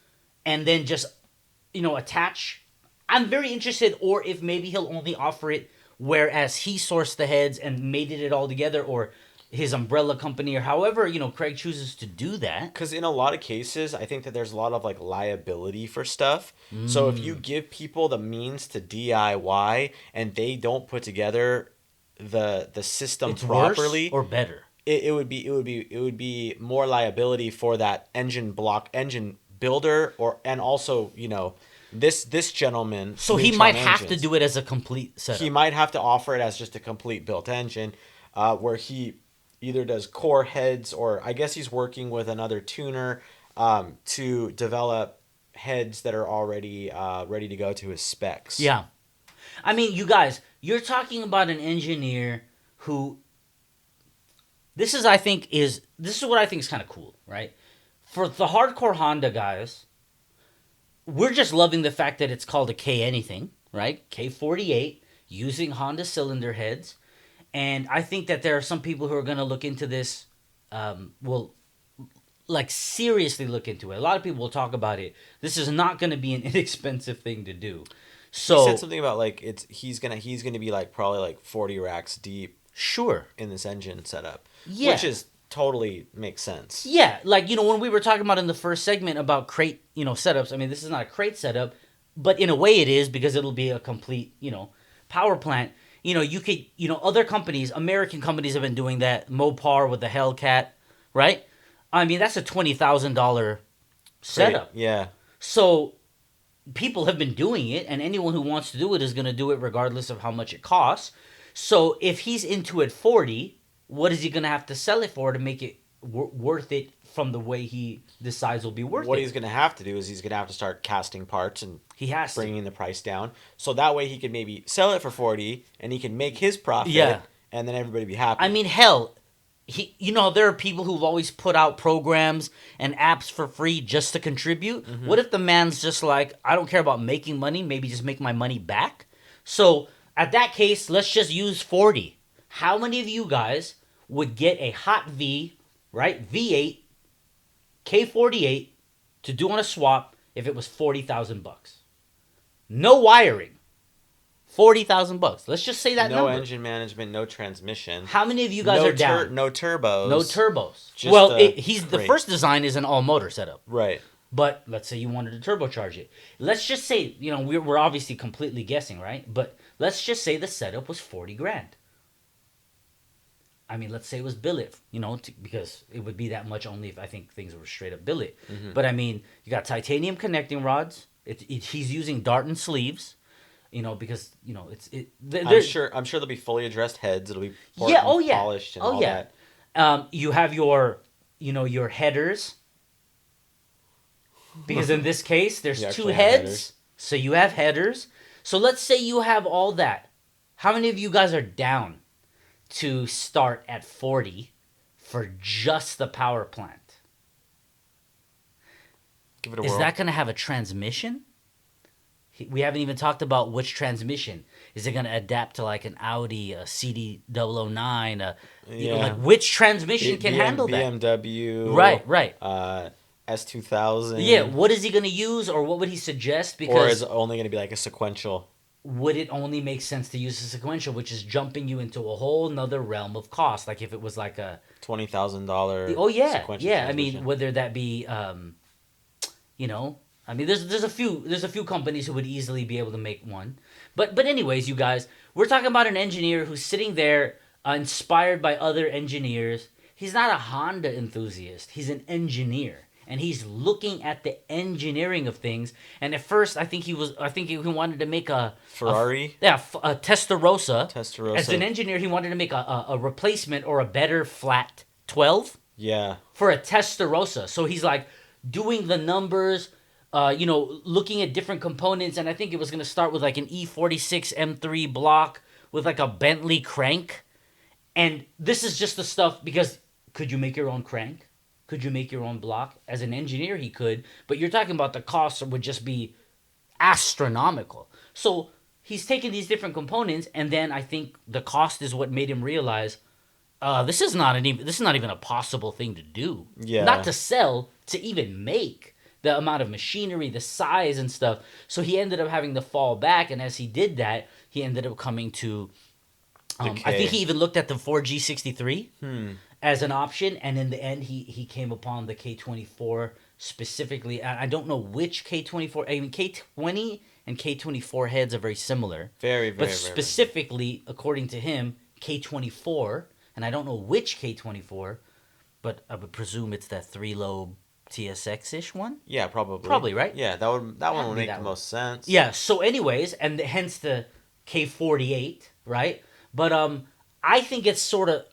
and then just, you know, attach. I'm very interested, or if maybe he'll only offer it whereas he sourced the heads and mated it all together, or his umbrella company, or however, you know, Craig chooses to do that.
Because in a lot of cases, I think that there's a lot of like liability for stuff. So if you give people the means to DIY and they don't put together the system
It's
properly,
worse or better.
it would be more liability for that engine builder, and also, you know, this gentleman.
So he
Neutron
might have to
Engines,
do it as a complete setup.
he might have to offer it as just a complete built engine, where he either does core heads, or I guess he's working with another tuner to develop heads that are already ready to go to his specs.
Yeah. I mean, you guys, you're talking about an engineer who this is what I think is kind of cool, right? For the hardcore Honda guys, we're just loving the fact that it's called a K anything, right? K48 using Honda cylinder heads. And I think that there are some people who are going to look into this, like seriously look into it. A lot of people will talk about it. This is not going to be an inexpensive thing to do. So
He said something about like he's gonna be like probably like 40 racks deep
sure.
in this engine setup.
Yeah.
Which is totally makes sense.
Yeah, like, you know, when we were talking about in the first segment about crate, you know, setups, I mean, this is not a crate setup, but in a way it is, because it'll be a complete, you know, power plant. You know, you could, you know, other companies, American companies have been doing that. Mopar with the Hellcat, right? I mean, that's a $20,000 setup.
Yeah.
So people have been doing it, and anyone who wants to do it is going to do it regardless of how much it costs. So if he's into it 40, what is he going to have to sell it for to make it worth it from the way he decides will be worth
What
it?
he's going to have to do is he's going to have to start casting parts and
He has to.
bringing the price down. So that way he could maybe sell it for 40 and he can make his profit.
Yeah.
And then everybody be happy.
I mean, hell, you know, there are people who've always put out programs and apps for free just to contribute.
Mm-hmm.
What if the man's just like, I don't care about making money, maybe just make my money back? So at that case, let's just use 40. How many of you guys would get a hot V, right, V8, K48 to do on a swap if it was $40,000? No wiring. $40,000. Let's just say that
no
number.
engine management, no transmission.
How many of you guys are down?
No turbos.
No turbos.
Just
Well,
a
the
crate.
first design is an all-motor setup.
Right.
But let's say you wanted to turbocharge it. Let's just say, you know, we're obviously completely guessing, right? But let's just say the setup was 40 grand. I mean, let's say it was billet, you know, because it would be that much only if I think things were straight up billet. Mm-hmm. But I mean, you got titanium connecting rods. He's using Darton sleeves. because
I'm sure there'll be fully addressed heads. It'll be
yeah, oh yeah,
polished and
oh
all
yeah.
that.
You have your headers, because in this case there's
You
two
actually have headers.
heads, so you have headers. So let's say you have all that. How many of you guys are down to start at 40 for just the power plant?
Give it a
Is
whirl.
that going to have a transmission? We haven't even talked about which transmission. Is it going to adapt to like an Audi, a CD 009, like which transmission can handle that?
BMW.
Right.
S2000.
Yeah, what is he going to use, or what would he suggest?
Or is
Because
it only going to be like a sequential?
would it only make sense to use a sequential, which is jumping you into a whole nother realm of cost? Like if it was like a
$20,000.
oh yeah,
sequential
yeah. I
transmission.
mean, whether that be I mean, there's a few companies who would easily be able to make one, but anyways, you guys, we're talking about an engineer who's sitting there, inspired by other engineers. He's not a Honda enthusiast. He's an engineer, and he's looking at the engineering of things. And at first, I think he wanted to make a
Ferrari.
a Testarossa.
Testarossa.
As an engineer, he wanted to make a replacement or a better flat 12
Yeah.
for a Testarossa. So he's like doing the numbers, looking at different components, and I think it was going to start with like an E46 M3 block with like a Bentley crank. And this is just the stuff, because could you make your own crank? Could you make your own block? As an engineer, he could, but you're talking about the costs would just be astronomical. So he's taking these different components, and then I think the cost is what made him realize, this is not even a possible thing to do.
Yeah.
Not to sell, to even make. The amount of machinery, the size and stuff. So he ended up having to fall back, and as he did that, he ended up coming to I think he even looked at the 4G63 as an option, and in the end, he came upon the K24 specifically. I don't know which K24. I mean, K20 and K24 heads are very similar.
Very,
But
very,
specifically, according to him, K24, and I don't know which K24, but I would presume it's that 3-lobe TSX-ish one.
Yeah, probably.
Probably, right?
Yeah, that one would make
that
the
one.
most sense.
Yeah, so anyways, and hence the K48, right? But I think it's sort of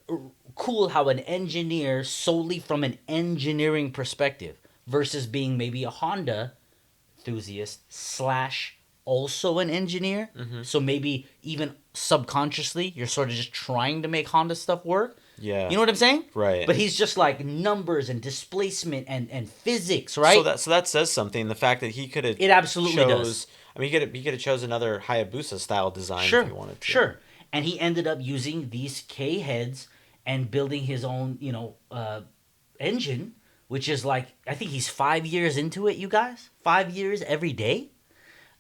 cool how an engineer, solely from an engineering perspective, versus being maybe a Honda enthusiast slash also an engineer. So maybe even subconsciously, you're sort of just trying to make Honda stuff work.
Yeah.
You know what I'm saying?
Right.
But he's just like numbers and displacement and physics, right?
So that says something. The fact that he could have
It absolutely does.
I mean, he could have chose another Hayabusa style design
Sure,
if he wanted to.
sure. And he ended up using these K heads and building his own, engine, which is like, I think he's 5 years into it, you guys. 5 years every day.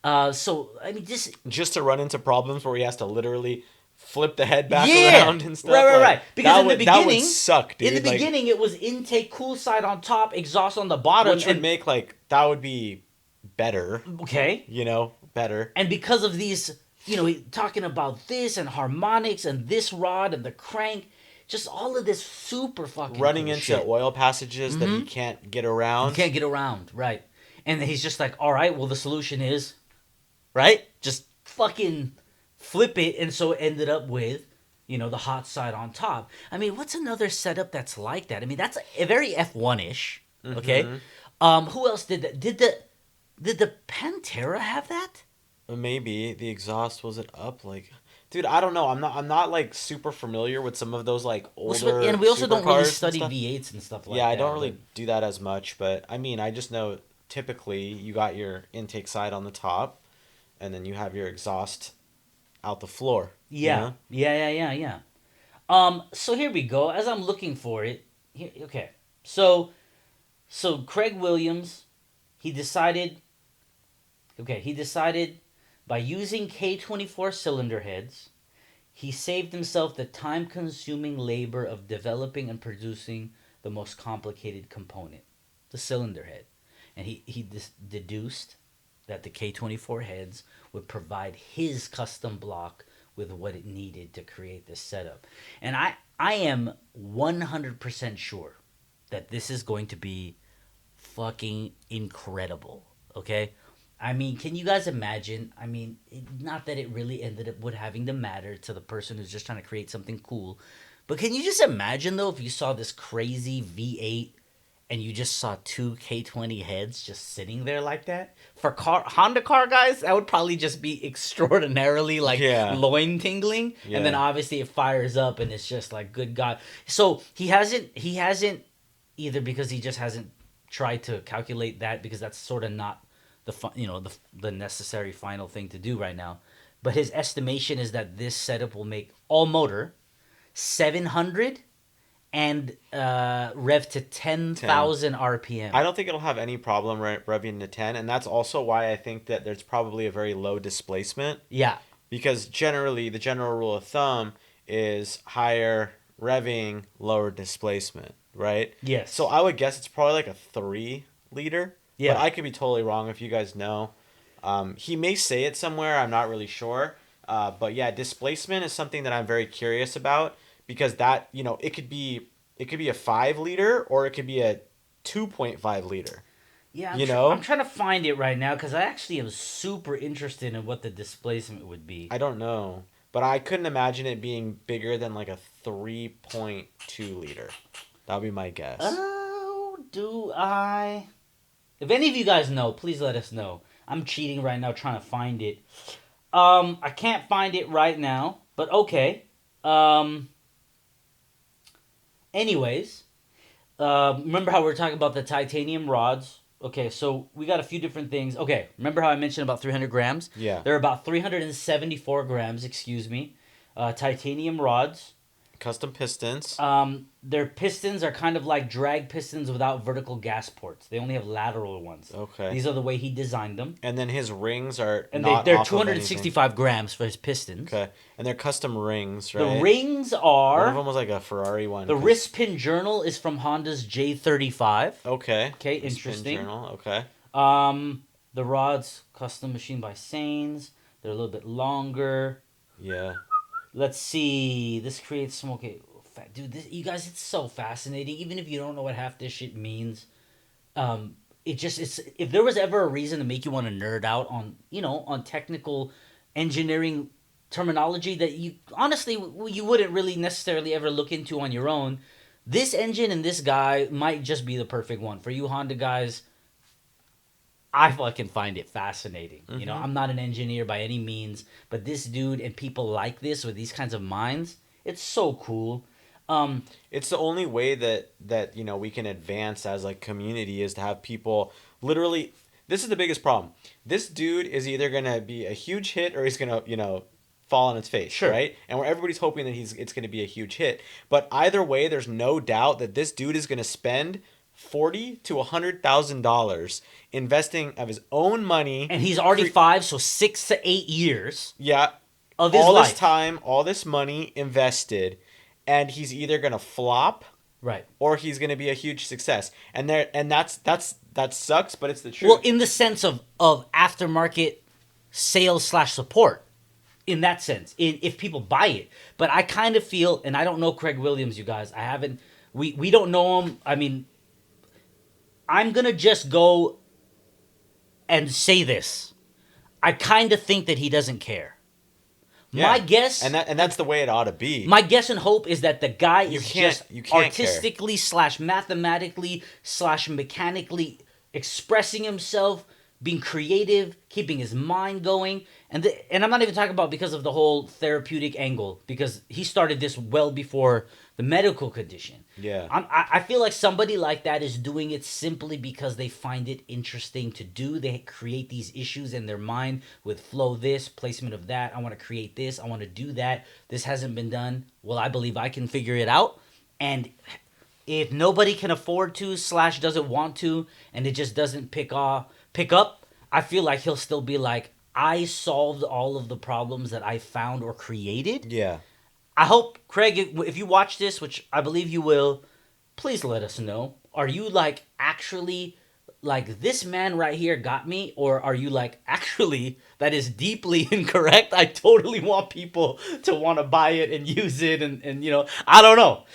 So I mean,
just to run into problems where he has to literally flip the head back
yeah,
around and stuff.
right. Because in the beginning,
that would suck, dude.
In the beginning, it was intake cool side on top, exhaust on the bottom,
which would make that would be better.
Okay,
better.
And because of these, talking about this and harmonics and this rod and the crank, just all of this super fucking
running
cool
into
shit.
oil passages that he can't get around.
You can't get around, right? And then he's just like, all right, well, the solution is, right? Just fucking flip it. And so it ended up with, the hot side on top. I mean, what's another setup that's like that? I mean, that's a very F1-ish, okay? Who else did that? Did the Pantera have that?
Maybe the exhaust was it up like, dude, I don't know. I'm not like super familiar with some of those like older.
And we also don't really
supercars
study
and stuff.
V8s and stuff like that.
Yeah, I don't really do that as much, but I mean, I just know typically you got your intake side on the top, and then you have your exhaust out the floor.
Yeah, yeah. So here we go. As I'm looking for it, okay. So Craig Williams, he decided by using K24 cylinder heads, he saved himself the time-consuming labor of developing and producing the most complicated component, the cylinder head. And he deduced that the K24 heads would provide his custom block with what it needed to create this setup. And I am 100% sure that this is going to be fucking incredible, okay? I mean, can you guys imagine? I mean, not that it really ended up with having to matter to the person who's just trying to create something cool, but can you just imagine though if you saw this crazy V8 and you just saw two K20 heads just sitting there like that? For Honda car guys, that would probably just be extraordinarily like
Yeah.
loin tingling, and then
Yeah.
obviously it fires up and it's just like good God. So he hasn't either because he just hasn't tried to calculate that because that's sort of not the necessary final thing to do right now. But his estimation is that this setup will make all motor 700 and rev to
10.
10,000 RPM.
I don't think it'll have any problem revving to 10, and that's also why I think that there's probably a very low displacement,
Yeah.
because generally the general rule of thumb is higher revving, lower displacement, right?
Yes.
So I would guess it's probably like a 3 liter,
Yeah.
but I could be totally wrong if you guys know. He may say it somewhere, I'm not really sure. But yeah, displacement is something that I'm very curious about, because that, it could be a 5 liter or it could be a 2.5 liter.
Yeah,
You know?
I'm trying to find it right now because I actually am super interested in what the displacement would be.
I don't know, but I couldn't imagine it being bigger than like a 3.2 liter. That would be my guess.
Oh, do I? If any of you guys know, please let us know. I'm cheating right now trying to find it. I can't find it right now, but okay. Anyways, remember how we were talking about the titanium rods? Okay, so we got a few different things. Okay, remember how I mentioned about 300 grams?
Yeah.
They're about 374 grams, excuse me. Titanium rods.
Custom pistons.
Their pistons are kind of like drag pistons without vertical gas ports. They only have lateral ones.
Okay.
These are the way he designed them.
And then his rings are
And
not
they're
off of
265 grams for his pistons.
anything. Okay. And they're custom rings, right?
The rings
One of
are...
them was like a Ferrari one.
The wrist pin journal is from Honda's J35.
Okay.
Okay,
Wrist pin
interesting.
journal. Okay.
The rods, custom machined by Sains. They're a little bit longer.
Yeah.
Let's see. This creates smoke. Okay, dude, you guys, it's so fascinating. Even if you don't know what half this shit means, it's if there was ever a reason to make you want to nerd out on on technical engineering terminology that you honestly you wouldn't really necessarily ever look into on your own, this engine and this guy might just be the perfect one for you Honda guys. I fucking find it fascinating.
Mm-hmm.
I'm not an engineer by any means, but this dude and people like this with these kinds of minds, it's so cool.
It's the only way that we can advance as like community, is to have people literally. This is the biggest problem. This dude is either gonna be a huge hit or he's gonna fall on its face,
Sure.
right? And everybody's hoping that it's gonna be a huge hit. But either way, there's no doubt that this dude is gonna spend $40,000 to $100,000 investing of his own money,
And he's already 5, so 6 to 8 years
yeah,
of his
all
life.
this time, all this money invested, and he's either gonna flop
Right.
or he's gonna be a huge success. And that sucks, but it's the truth.
Well, in the sense of aftermarket sales / support, in that sense, if people buy it. But I kind of feel, and I don't know Craig Williams, you guys. I haven't. We don't know him. I mean, I'm gonna just go and say this. I kind of think that he doesn't care.
Yeah.
My guess,
and that's the way it ought to be.
my guess and hope is that the guy is
can't
just
care.
artistically / mathematically / mechanically expressing himself, being creative, keeping his mind going, and I'm not even talking about because of the whole therapeutic angle, because he started this well before the medical condition.
Yeah.
I feel like somebody like that is doing it simply because they find it interesting to do. They create these issues in their mind with flow this, placement of that. I want to create this. I want to do that. This hasn't been done. Well, I believe I can figure it out. And if nobody can afford to / doesn't want to, and it just doesn't pick up, I feel like he'll still be like, I solved all of the problems that I found or created.
Yeah.
I hope, Craig, if you watch this, which I believe you will, please let us know. Are you like actually like this man right here got me? Or are you like, actually, that is deeply incorrect? I totally want people to want to buy it and use it. And I don't know.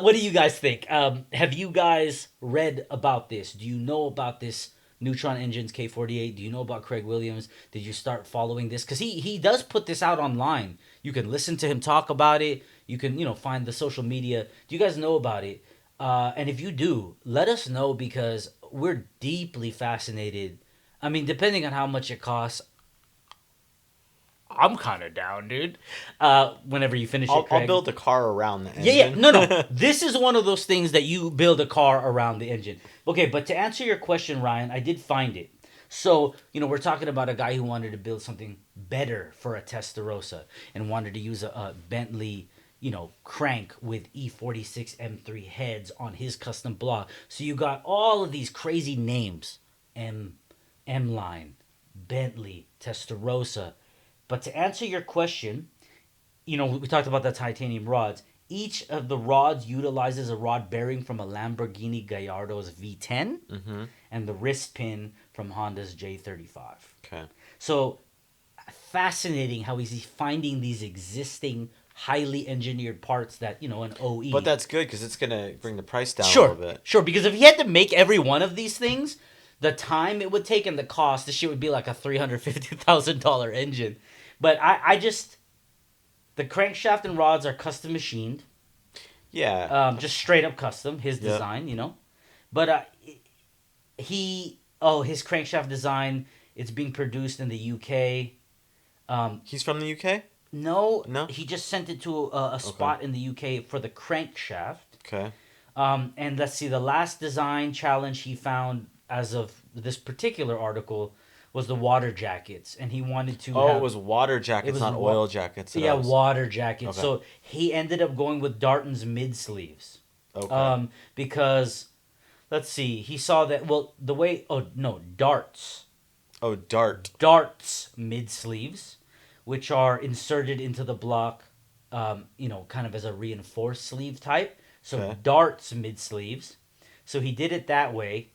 What do you guys think? Have you guys read about this? Do you know about this Neutron Engines K48? Do you know about Craig Williams? Did you start following this? Because he does put this out online. You can listen to him talk about it. You can, find the social media. Do you guys know about it? And if you do, let us know because we're deeply fascinated. I mean, depending on how much it costs, I'm kind of down, dude. Whenever you finish it, Craig.
I'll build a car around the engine.
Yeah. No. This is one of those things that you build a car around the engine. Okay, but to answer your question, Ryan, I did find it. So, we're talking about a guy who wanted to build something better for a Testarossa and wanted to use a Bentley, crank with E46 M3 heads on his custom block. So you got all of these crazy names. M-Line, Bentley, Testarossa. But to answer your question, we talked about the titanium rods. Each of the rods utilizes a rod bearing from a Lamborghini Gallardo's V10 and the wrist pin from Honda's J35.
Okay.
So fascinating how he's finding these existing highly engineered parts that, an OE.
But that's good because it's going to bring the price down a
Sure,
little bit.
sure. Because if he had to make every one of these things, the time it would take and the cost, this shit would be like a $350,000 engine. But I just, the crankshaft and rods are custom machined.
Yeah.
Just straight up custom, his design, But his crankshaft design, it's being produced in the UK.
He's from the UK?
No.
No?
He just sent it to a spot in the UK for the crankshaft.
Okay.
And let's see, the last design challenge he found as of this particular article was the water jackets, and he wanted to.
It was water jackets, not oil jackets.
Yeah, water jackets.
Okay.
So he ended up going with Darton's mid sleeves.
Okay.
Because, let's see, he saw that. Well, the way. Oh no, Darts.
Oh,
Darts mid sleeves, which are inserted into the block, kind of as a reinforced sleeve type. So Darts mid sleeves. So he did it that way.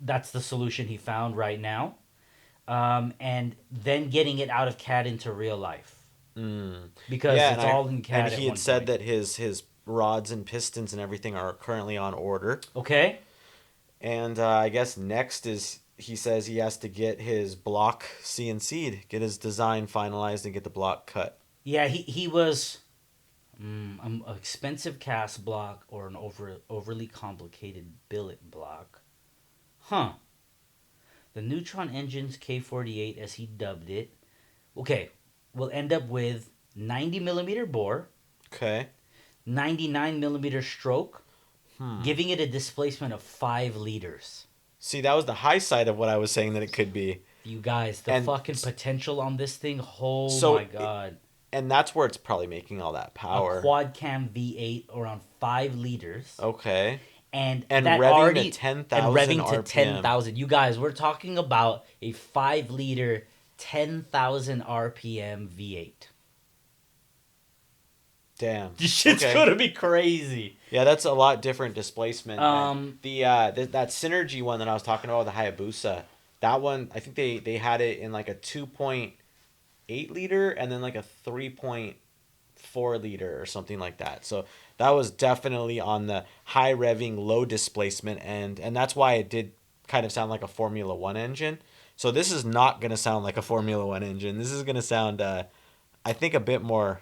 That's the solution he found right now. And then getting it out of CAD into real life. Because it's all in CAD.
And he had said that his rods and pistons and everything are currently on order.
Okay.
And I guess next is, he says he has to get his block CNC'd, get his design finalized, and get the block cut.
Yeah, he was an expensive cast block or an overly complicated billet block. Huh. The Neutron Engines K48, as he dubbed it, okay, will end up with 90 millimeter bore.
Okay.
99 millimeter stroke, giving it a displacement of 5 liters.
See, that was the high side of what I was saying that it could be.
You guys, the fucking potential on this thing, my God.
And that's where it's probably making all that power.
A quad cam V8 around 5 liters.
Okay.
And
that
revving
already, to 10,000
and revving
RPM.
to 10,000. You guys, we're talking about a 5 liter, 10,000 RPM V8.
Damn.
This shit's gonna be crazy.
Yeah, that's a lot different displacement. That Synergy one that I was talking about, the Hayabusa, that one, I think they had it in like a 2.8 liter and then like a 3.4 liter or something like that. So that was definitely on the high revving, low displacement end, and that's why it did kind of sound like a Formula One engine. So this is not gonna sound like a Formula One engine. This is gonna sound, I think, a bit more.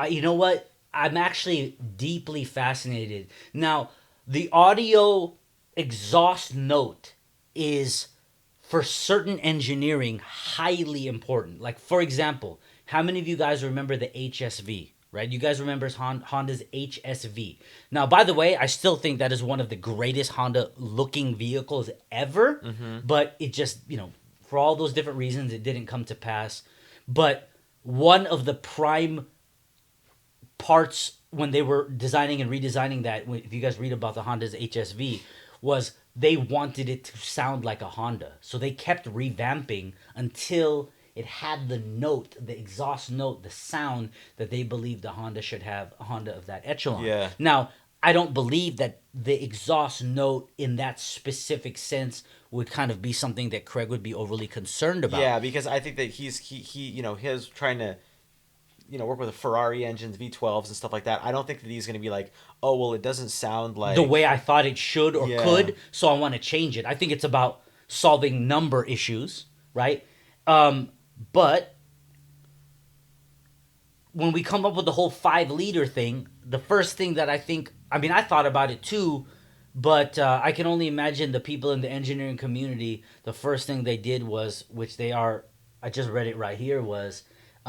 You know what? I'm actually deeply fascinated. Now, the audio exhaust note is, for certain engineering, highly important. Like, for example, how many of you guys remember the HSV, right? You guys remember Honda's HSV. Now, by the way, I still think that is one of the greatest Honda-looking vehicles ever. But it just, for all those different reasons, it didn't come to pass. But one of the prime parts when they were designing and redesigning that, if you guys read about the Honda's HSV, was they wanted it to sound like a Honda. So they kept revamping until it had the note, the exhaust note, the sound that they believed the Honda should have, a Honda of that echelon.
Yeah.
Now, I don't believe that the exhaust note in that specific sense would kind of be something that Craig would be overly concerned about.
Yeah, because I think that he's trying to work with the Ferrari engines, V12s and stuff like that. I don't think that he's going to be like, oh, well, it doesn't sound like
the way I thought it should or could, so I want to change it. I think it's about solving number issues, right? But when we come up with the whole 5 liter thing, the first thing that I mean, I thought about it too, but I can only imagine the people in the engineering community, the first thing they did was, which they are, I just read it right here, was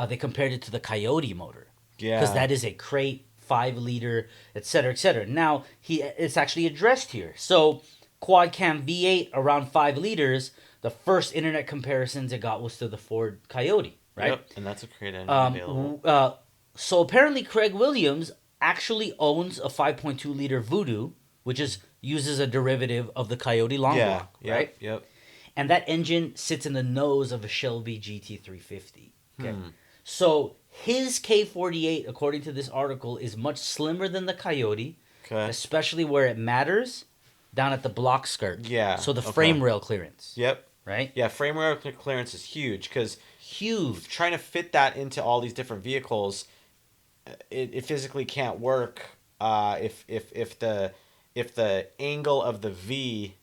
they compared it to the Coyote motor. Because
Yeah.
that is a crate, 5 liter, et cetera, et cetera. Now, it's actually addressed here. So, quad cam V8 around 5 liters, the first internet comparisons it got was to the Ford Coyote, right?
Yep. And that's a great engine available.
So apparently Craig Williams actually owns a 5.2 liter Voodoo, which uses a derivative of the Coyote long
Yeah.
block, right?
Yep.
And that engine sits in the nose of a Shelby GT350. Okay.
Hmm.
So his K48, according to this article, is much slimmer than the Coyote,
Okay.
especially where it matters, down at the block skirt.
Yeah.
So the
okay.
frame rail clearance,
Yep.
right?
Yeah. Frame rail clearance is huge because
Huge.
trying to fit that into all these different vehicles, it physically can't work. If the angle of the V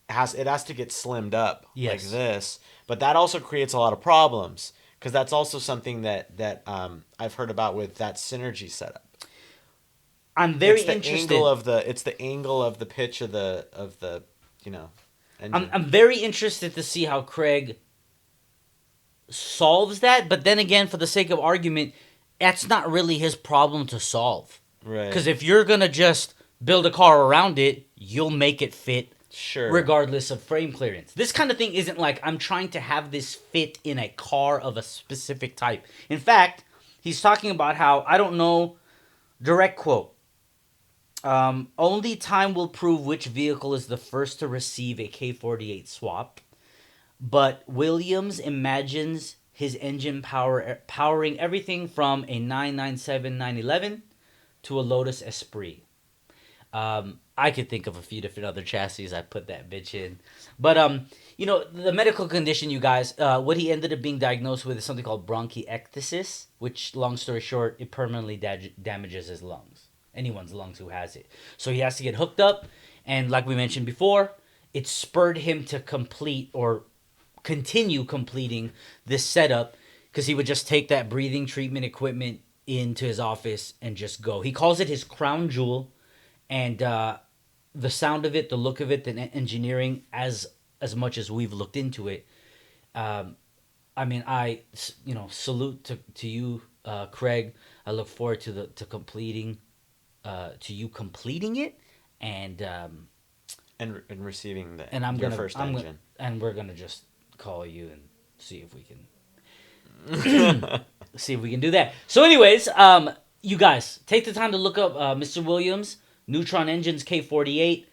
has to get slimmed up
Yes.
like this, but that also creates a lot of problems because that's also something that I've heard about with that Synergy setup.
I'm very
It's the
interested.
angle of the pitch of the engine.
I'm very interested to see how Craig solves that, but then again, for the sake of argument, that's not really his problem to solve.
Right.
Because if you're gonna just build a car around it, you'll make it fit
Sure.
regardless of frame clearance. This kind of thing isn't like I'm trying to have this fit in a car of a specific type. In fact, he's talking about how, I don't know, direct quote, only time will prove which vehicle is the first to receive a K48 swap, but Williams imagines his engine powering everything from a 997 911 to a Lotus Esprit. I could think of a few different other chassis I'd put that bitch in. But, the medical condition, you guys, what he ended up being diagnosed with is something called bronchiectasis, which, long story short, it permanently damages his lungs. Anyone's lungs who has it. So he has to get hooked up, and like we mentioned before, it spurred him to complete or continue completing this setup because he would just take that breathing treatment equipment into his office and just go. He calls it his crown jewel, and the sound of it, the look of it, the engineering, as much as we've looked into it, I mean, I salute to you, Craig. I look forward to completing you completing it, and
and receiving the
and
your first engine.
And we're gonna just call you and see if we can see if we can do that. So, anyways, you guys take the time to look up Mr. Williams, Neutron Engines K48,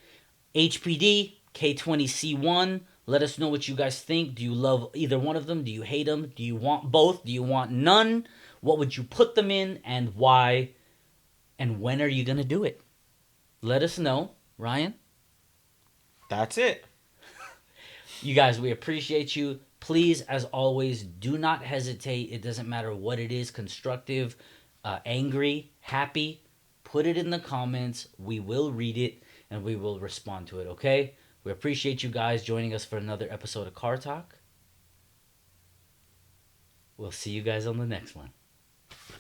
HPD K20C1. Let us know what you guys think. Do you love either one of them? Do you hate them? Do you want both? Do you want none? What would you put them in, and why? And when are you gonna do it? Let us know, Ryan.
That's it.
You guys, we appreciate you. Please, as always, do not hesitate. It doesn't matter what it is, constructive, angry, happy. Put it in the comments. We will read it and we will respond to it, okay? We appreciate you guys joining us for another episode of Car Talk. We'll see you guys on the next one.